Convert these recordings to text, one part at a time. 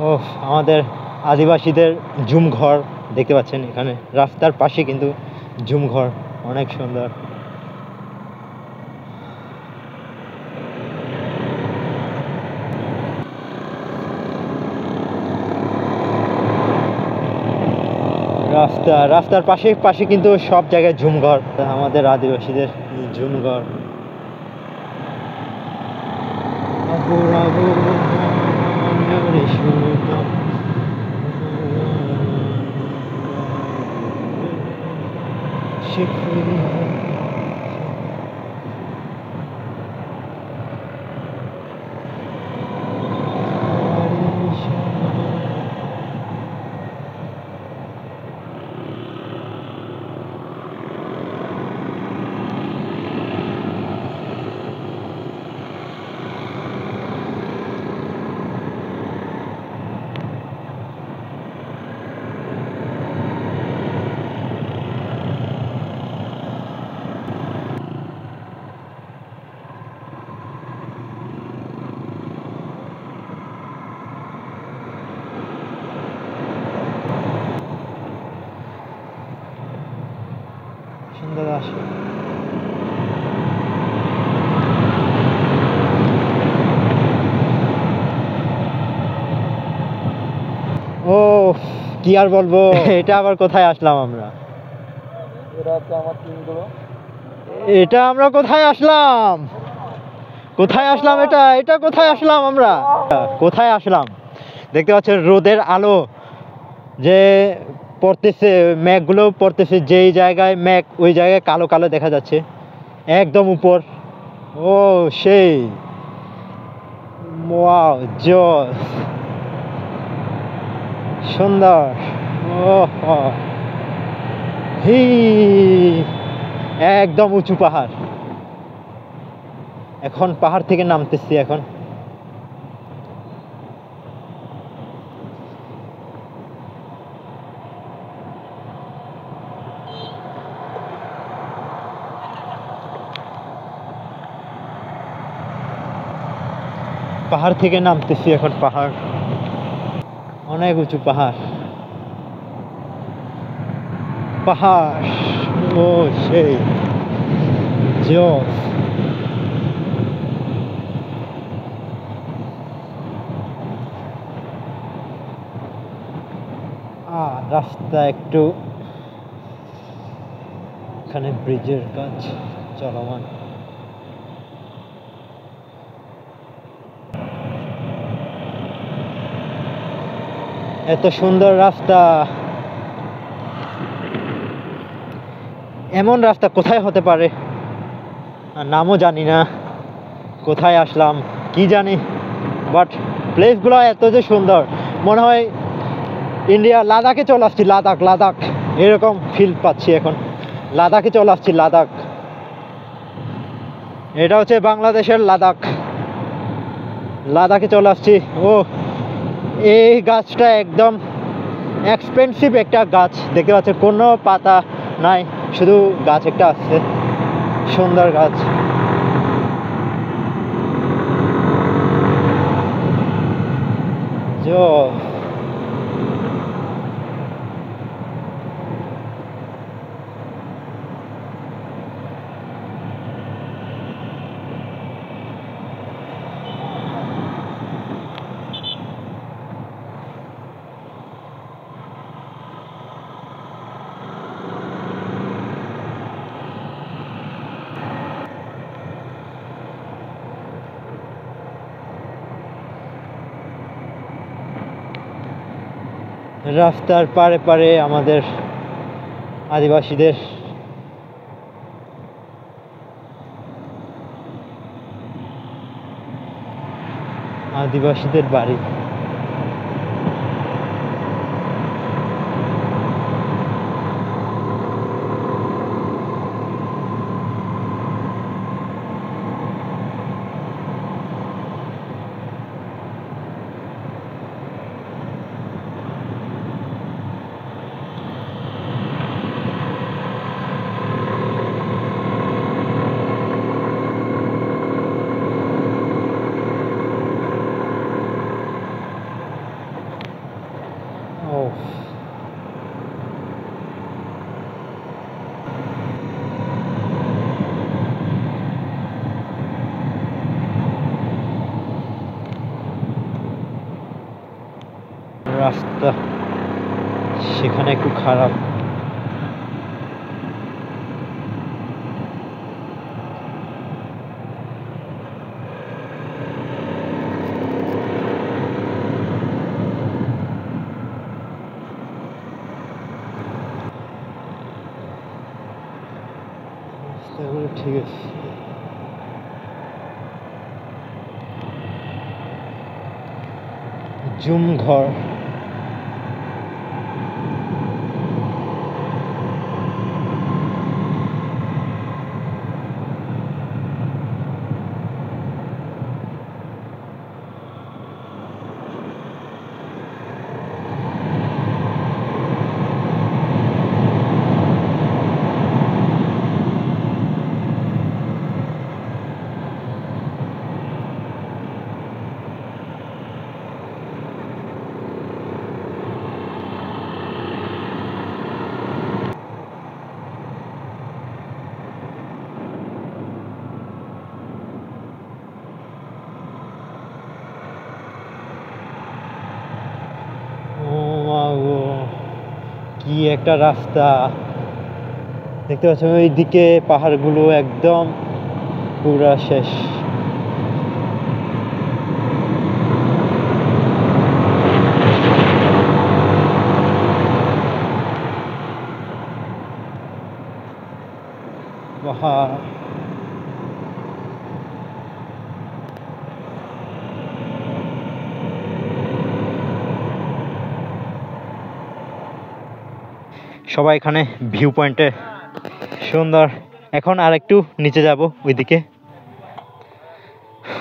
ও, আমাদের আদিবাসীদের ঝুম ঘর দেখতে পাচ্ছেন এখানে রাস্তার পাশে, কিন্তু ঝুম ঘর অনেক সুন্দর। রাস্তার পাশে পাশে কিন্তু সব জায়গায় ঝুম ঘর, আমাদের আদিবাসীদের ঝুম ঘর। সুন্দর আসে। ও কি আর বলবো, এটা আবার কোথায় আসলাম আমরা? এটা আমরা কোথায় আসলাম? কোথায় আসলাম? এটা কোথায় আসলাম আমরা? কোথায় আসলাম? দেখতে পাচ্ছেন রোদের আলো যে পড়তেছে, মেঘগুলো পড়তেছে, যেই জায়গায় মেঘ ওই জায়গায় কালো কালো দেখা যাচ্ছে একদম উপর। ও সেই ওয়াও, জোস, সুন্দর। ও হি, একদম উঁচু পাহাড়। এখন পাহাড় থেকে নামতেছি এখন। পাহাড় থেকে নামতেছি এখন, পাহাড় অনেক উঁচু পাহাড়। পাহাড়, ও সেই জোস। রাস্তা একটু, এখানে ব্রিজের কাজ চলমান। এত সুন্দর রাস্তা, এমন রাস্তা কোথায় হতে পারে? আর নামও জানি না, কোথায় আসলাম কি জানি, বাট প্লেসগুলো এত যে সুন্দর, মনে হয় ইন্ডিয়া লাদাখে চলে আসছি। লাদাখ এরকম ফিল পাচ্ছি এখন, লাদাখে চলে আসছি। লাদাখ, এটা হচ্ছে বাংলাদেশের লাদাখ। লাদাখে চলে আসছি। ও, এই গাছটা একদম এক্সপেন্সিভ একটা গাছ, দেখতে পাচ্ছেন কোনো পাতা নাই, শুধু গাছ একটা আছে, সুন্দর গাছ। রাস্তার পারে পারে আমাদের আদিবাসীদের বাড়ি। ও রাস্তা সেখানে একটু খারাপ। ঠিক আছে, জুম ঘর। কি একটা রাস্তা দেখতে পাচ্ছ, ওইদিকে পাহাড়গুলো একদম পুরা শেষ। পাহাড় সবাই এখানে ভিউ পয়েন্টে সুন্দর। এখন আর একটু নিচে যাব ওইদিকে।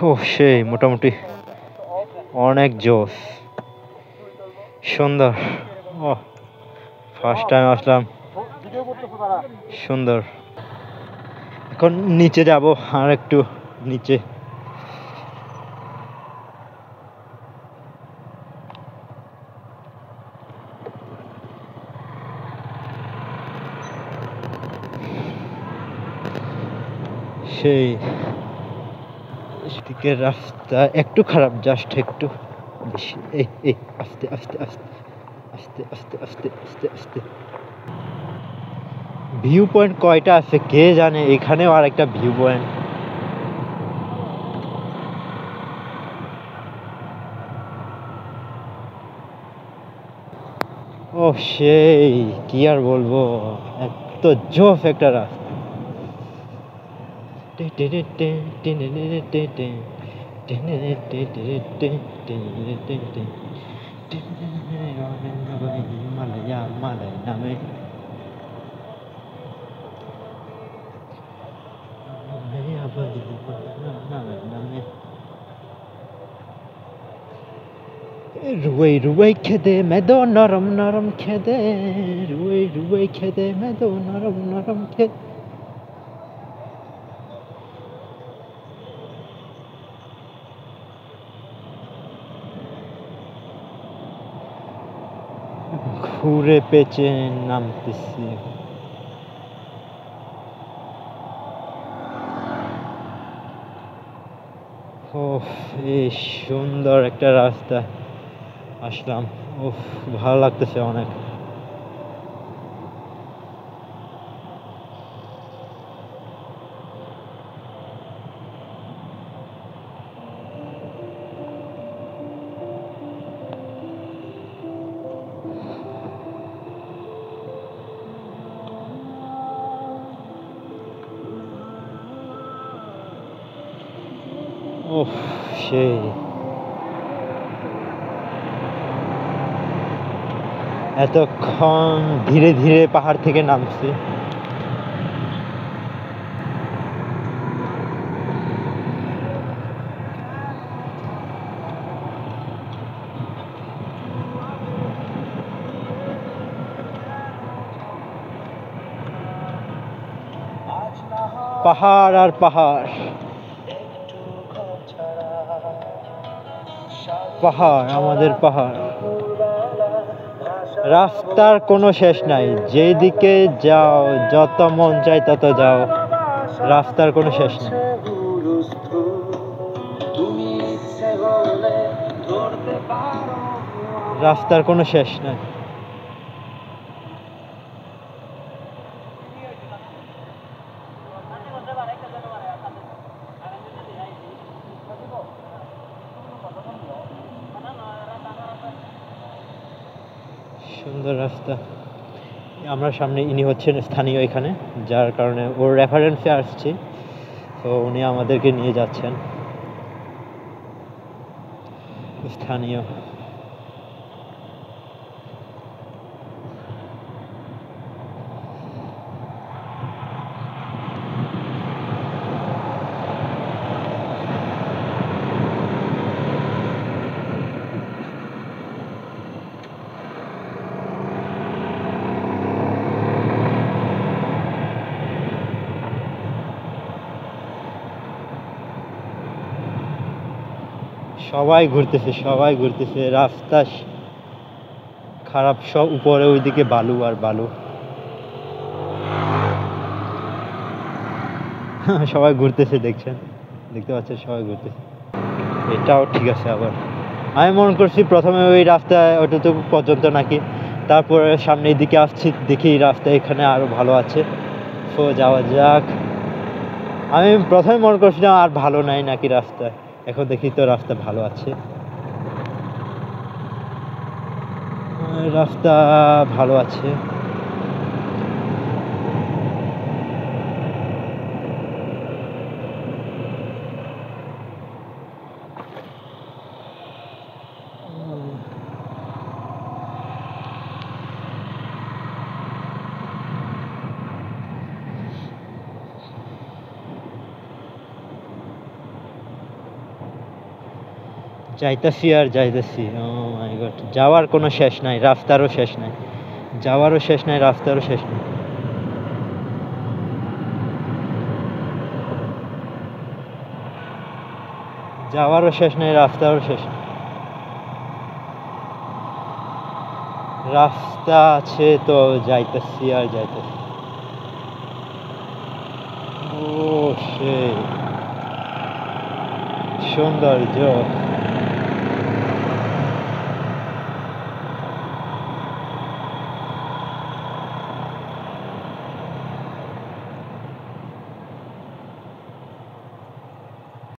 ও সেই মোটামুটি অনেক জোস, সুন্দর। ও ফার্স্ট টাইম আসলাম, সুন্দর। এখন নিচে যাব আর একটু নিচে। সেই দিকের রাস্তা একটু খারাপ, জাস্ট একটু বেশি। এই এই আস্তে আস্তে আস্তে আস্তে আস্তে আস্তে আস্তে আস্তে। ভিউ পয়েন্ট কয়টা আছে কে জানে, এখানেও আর একটা ভিউ পয়েন্ট। ও সেই কি আর বলবো, এত জোস একটা রাস্তা। মালয় নামে रुई रुई खेदे मैं दो नरम नरम खेदे, रुई रुई खेदे मैं दो नरम नरम खेदे। ঘুরে পেঁচে নামতেছি। ও এই সুন্দর একটা রাস্তা আসলাম। ও ভালো লাগতেছে অনেক। ও সেই এতক্ষণ ধীরে ধীরে পাহাড় থেকে নামছি। পাহাড় আর পাহাড়, পাহাড় আমাদের পাহাড়। রাস্তার কোনো শেষ নাই, যেদিকে যাও যত মন চায় তত যাও, রাস্তার কোনো শেষ নাই। রাস্তার কোনো শেষ নাই। সুন্দর রাস্তা। আমরা সামনে, ইনি হচ্ছেন স্থানীয় এখানে, যার কারণে ওর রেফারেন্সে আসছি, তো উনি আমাদেরকে নিয়ে যাচ্ছেন। স্থানীয় সবাই ঘুরতেছে, সবাই ঘুরতেছে। রাস্তা খারাপ, সব উপরে ওইদিকে বালু আর বালু। সবাই ঘুরতেছে, দেখছেন, দেখতে পাচ্ছেন, সবাই ঘুরতেছে। এটাও ঠিক আছে। আবার আমি মনে করছি প্রথমে ওই রাস্তায় ওইটুকু পর্যন্ত নাকি, তারপরে সামনের দিকে আসছি, দেখি রাস্তা এখানে আরো ভালো আছে, তো যাওয়া যাক। আমি প্রথমে মনে করছিলাম আর ভালো নাই নাকি রাস্তায়, এখন দেখি তো রাস্তা ভালো আছে। রাস্তা ভালো আছে। যাইতেছি আর যাইতেছি, ও মাই গড, যাওয়ার কোনো শেষ নাই, রাস্তারও শেষ নাই, যাওয়ারও শেষ নাই, রাস্তারও শেষ নাই। যাওয়ারও শেষ নাই, রাস্তারও শেষ নাই। রাস্তা আছে তো যাইতেছি আর যাইতেছি। ও সেই সৌন্দর্য।